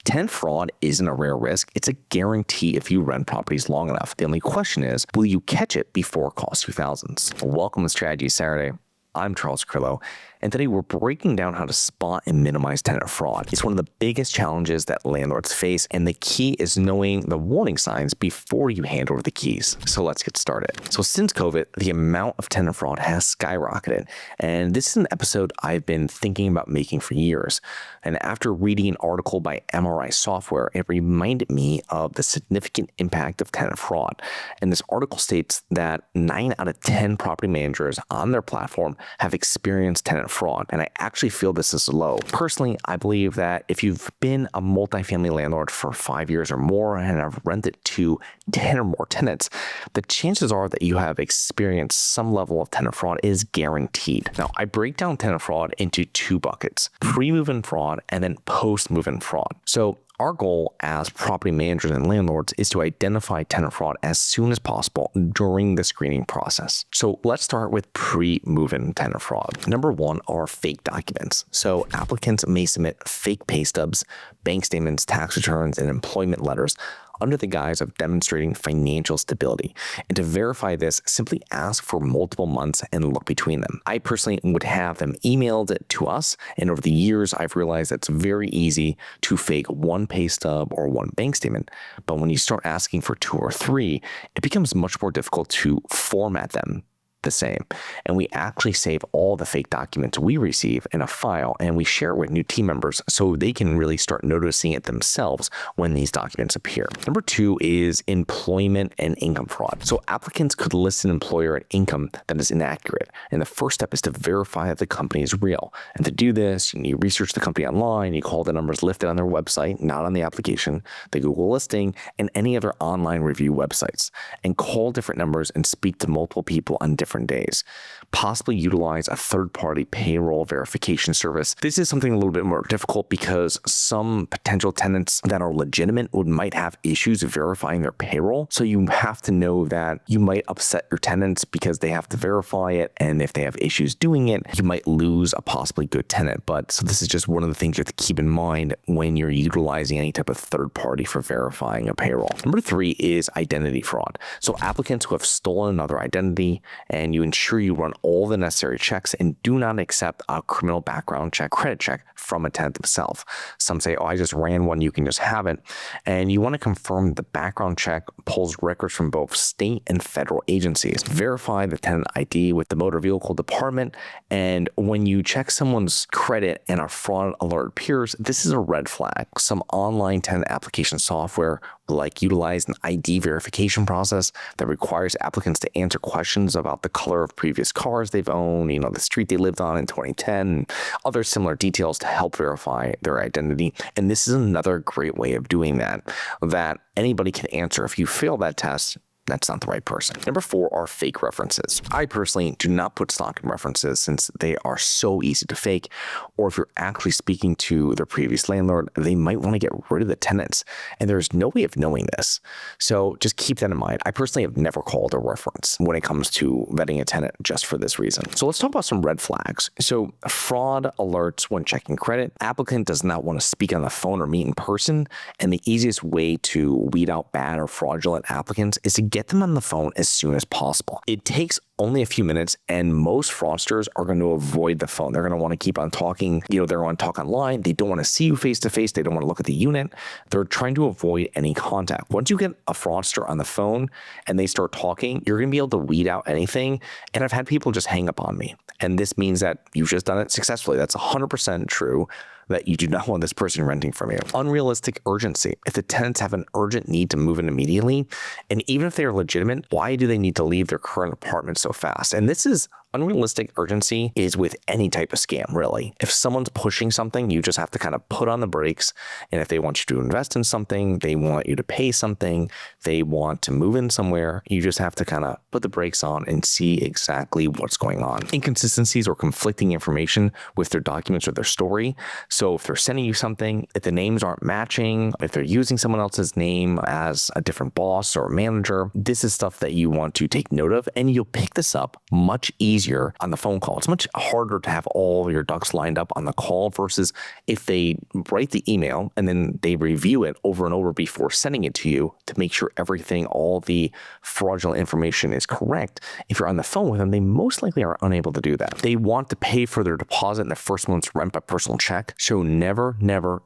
Tenant fraud isn't a rare risk. It's a guarantee if you rent properties long enough. The only question is, will you catch it before it costs you thousands? Welcome to Strategy Saturday. I'm Charles Carillo, and today we're breaking down how to spot and minimize tenant fraud. It's one of the biggest challenges that landlords face, and the key is knowing the warning signs before you hand over the keys. So let's get started. So since COVID, the amount of tenant fraud has skyrocketed, and this is an episode I've been thinking about making for years. And after reading an article by MRI Software, it reminded me of the significant impact of tenant fraud. And this article states that 9 out of 10 property managers on their platform have experienced tenant fraud, and I actually feel this is low. Personally, I believe that if you've been a multifamily landlord for 5 years or more and have rented to 10 or more tenants, the chances are that you have experienced some level of tenant fraud is guaranteed. Now, I break down tenant fraud into 2 buckets: pre-move-in fraud and then post-move-in fraud. So our goal as property managers and landlords is to identify tenant fraud as soon as possible during the screening process. So let's start with pre-move-in tenant fraud. Number 1 are fake documents. So applicants may submit fake pay stubs, bank statements, tax returns, and employment letters under the guise of demonstrating financial stability. And to verify this, simply ask for multiple months and look between them. I personally would have them emailed to us, and over the years, I've realized it's very easy to fake one pay stub or one bank statement. But when you start asking for 2 or 3, it becomes much more difficult to format them the same. And we actually save all the fake documents we receive in a file, and we share it with new team members so they can really start noticing it themselves when these documents appear. Number 2 is employment and income fraud. So applicants could list an employer at income that is inaccurate. And the first step is to verify that the company is real. And to do this, you research the company online, you call the numbers listed on their website, not on the application, the Google listing, and any other online review websites, and call different numbers and speak to multiple people on different days. Possibly utilize a third-party payroll verification service. This is something a little bit more difficult because some potential tenants that are legitimate might have issues verifying their payroll. So you have to know that you might upset your tenants because they have to verify it, and if they have issues doing it, you might lose a possibly good tenant. But so this is just one of the things you have to keep in mind when you're utilizing any type of third party for verifying a payroll. Number 3 is identity fraud. So applicants who have stolen another identity, and you ensure you run all the necessary checks and do not accept a criminal background check, credit check from a tenant themselves. Some say, oh, I just ran one, you can just have it. And you want to confirm the background check pulls records from both state and federal agencies. Verify the tenant ID with the motor vehicle department. And when you check someone's credit and a fraud alert appears, this is a red flag. Some online tenant application software like utilize an ID verification process that requires applicants to answer questions about the color of previous cars they've owned, the street they lived on in 2010, and other similar details to help verify their identity. And this is another great way of doing that anybody can answer. If you fail that test, that's not the right person. Number 4 are fake references. I personally do not put stock in references since they are so easy to fake, or if you're actually speaking to their previous landlord, they might want to get rid of the tenants, and there's no way of knowing this. So just keep that in mind. I personally have never called a reference when it comes to vetting a tenant just for this reason. So let's talk about some red flags. So fraud alerts when checking credit. Applicant does not want to speak on the phone or meet in person, and the easiest way to weed out bad or fraudulent applicants is to get them on the phone as soon as possible. It takes only a few minutes, and most fraudsters are going to avoid the phone. They're going to want to keep on talking. They're going to talk online. They don't want to see you face to face. They don't want to look at the unit. They're trying to avoid any contact. Once you get a fraudster on the phone and they start talking, you're going to be able to weed out anything. And I've had people just hang up on me. And this means that you've just done it successfully. That's 100% true, that you do not want this person renting from you. Unrealistic urgency. If the tenants have an urgent need to move in immediately, and even if they are legitimate, why do they need to leave their current apartment so fast? And this is unrealistic urgency is with any type of scam, really. If someone's pushing something, you just have to kind of put on the brakes. And if they want you to invest in something, they want you to pay something, they want to move in somewhere, you just have to kind of put the brakes on and see exactly what's going on. Inconsistencies or conflicting information with their documents or their story. So if they're sending you something, if the names aren't matching, if they're using someone else's name as a different boss or manager, this is stuff that you want to take note of, and you'll pick this up much easier easier on the phone call. It's much harder to have all your ducks lined up on the call versus if they write the email and then they review it over and over before sending it to you to make sure everything, all the fraudulent information is correct. If you're on the phone with them, they most likely are unable to do that. They want to pay for their deposit and their first month's rent by personal check. So never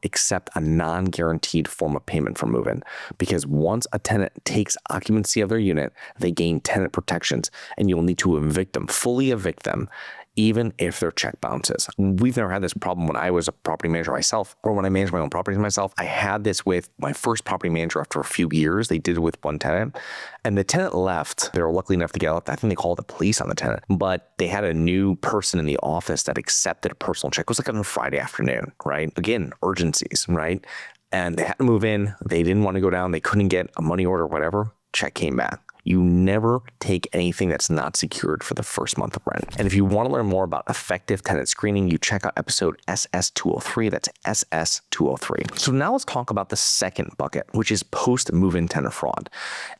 accept a non-guaranteed form of payment for move-in, because once a tenant takes occupancy of their unit, they gain tenant protections and you'll need to evict them, fully evict them, even if their check bounces. We've never had this problem when I was a property manager myself, or when I managed my own properties myself. I had this with my first property manager after a few years. They did it with one tenant, and the tenant left. They were lucky enough to get left. I think they called the police on the tenant, but they had a new person in the office that accepted a personal check. It was like on a Friday afternoon, right? Again, urgencies, right? And they had to move in. They didn't want to go down. They couldn't get a money order or whatever. Check came back. You never take anything that's not secured for the first month of rent. And if you want to learn more about effective tenant screening, you check out episode SS203. That's SS203. So now let's talk about the second bucket, which is post-move-in tenant fraud.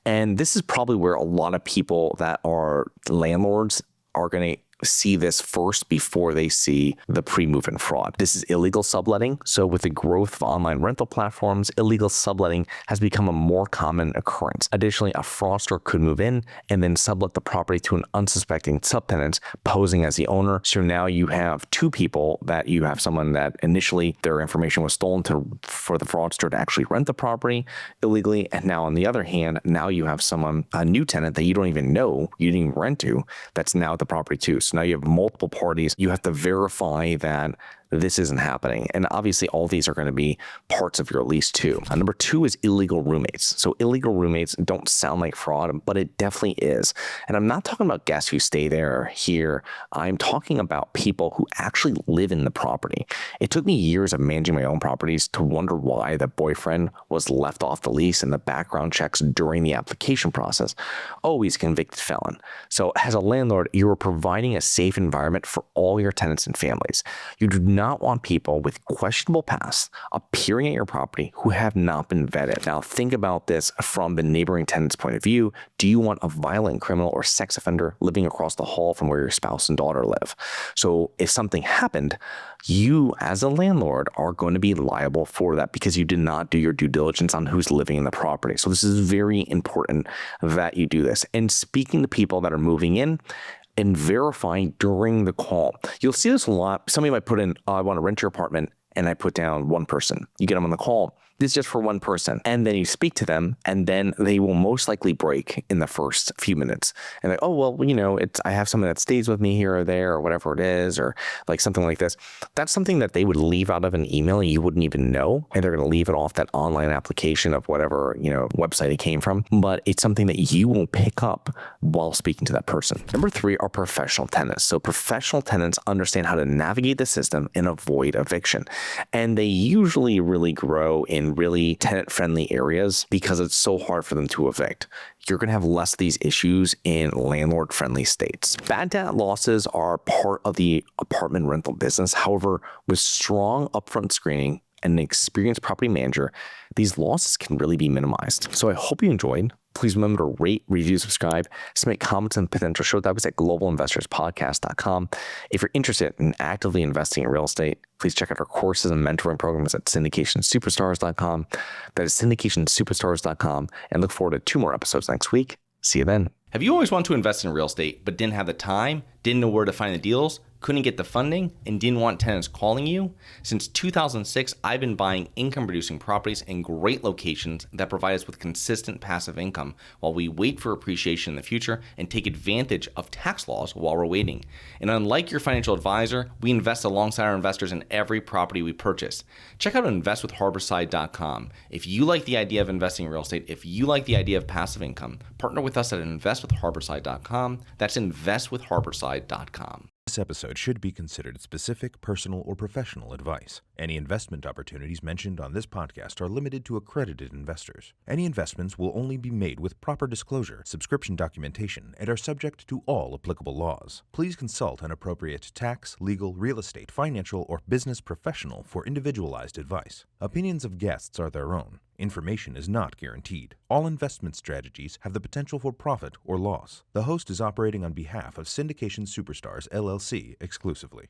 And this is probably where a lot of people that are landlords are going to see this first before they see the pre-move-in fraud. This is illegal subletting. So with the growth of online rental platforms, illegal subletting has become a more common occurrence. Additionally, a fraudster could move in and then sublet the property to an unsuspecting subtenant posing as the owner. So now you have two people that you have someone that initially their information was stolen for the fraudster to actually rent the property illegally. And now on the other hand, now you have someone, a new tenant that you don't even know, you didn't even rent to, that's now at the property too. So now you have multiple parties. You have to verify that this isn't happening. And obviously all these are going to be parts of your lease too. Number two is illegal roommates. So illegal roommates don't sound like fraud, but it definitely is. And I'm not talking about guests who stay there here. I'm talking about people who actually live in the property. It took me years of managing my own properties to wonder why the boyfriend was left off the lease in the background checks during the application process. Oh, he's a convicted felon. So as a landlord, you are providing a safe environment for all your tenants and families. You do not want people with questionable pasts appearing at your property who have not been vetted. Now, think about this from the neighboring tenant's point of view. Do you want a violent criminal or sex offender living across the hall from where your spouse and daughter live? So if something happened, you as a landlord are going to be liable for that because you did not do your due diligence on who's living in the property. So this is very important that you do this. And speaking to people that are moving in, and verifying during the call. You'll see this a lot. Somebody might put in, oh, I want to rent your apartment, and I put down one person. You get them on the call. This is just for one person. And then you speak to them, and then they will most likely break in the first few minutes. And like, oh, well, you know, I have someone that stays with me here or there or whatever it is, or like something like this. That's something that they would leave out of an email and you wouldn't even know. And they're going to leave it off that online application of whatever, you know, website it came from. But it's something that you will pick up while speaking to that person. Number three are professional tenants. So professional tenants understand how to navigate the system and avoid eviction. And they usually really grow in really tenant-friendly areas because it's so hard for them to evict. You're going to have less of these issues in landlord-friendly states. Bad debt losses are part of the apartment rental business. However, with strong upfront screening and an experienced property manager, these losses can really be minimized. So I hope you enjoyed. Please remember to rate, review, subscribe, submit comments and potential show topics at globalinvestorspodcast.com. If you're interested in actively investing in real estate, please check out our courses and mentoring programs at syndicationsuperstars.com. That is syndicationsuperstars.com, and look forward to 2 more episodes next week. See you then. Have you always wanted to invest in real estate but didn't have the time, didn't know where to find the deals, couldn't get the funding, and didn't want tenants calling you? Since 2006, I've been buying income-producing properties in great locations that provide us with consistent passive income while we wait for appreciation in the future and take advantage of tax laws while we're waiting. And unlike your financial advisor, we invest alongside our investors in every property we purchase. Check out investwithharborside.com. If you like the idea of investing in real estate, if you like the idea of passive income, partner with us at investwithharborside.com. That's investwithharborside.com. This episode should be considered specific, personal, or professional advice. Any investment opportunities mentioned on this podcast are limited to accredited investors. Any investments will only be made with proper disclosure, subscription documentation, and are subject to all applicable laws. Please consult an appropriate tax, legal, real estate, financial, or business professional for individualized advice. Opinions of guests are their own. Information is not guaranteed. All investment strategies have the potential for profit or loss. The host is operating on behalf of Syndication Superstars LLC exclusively.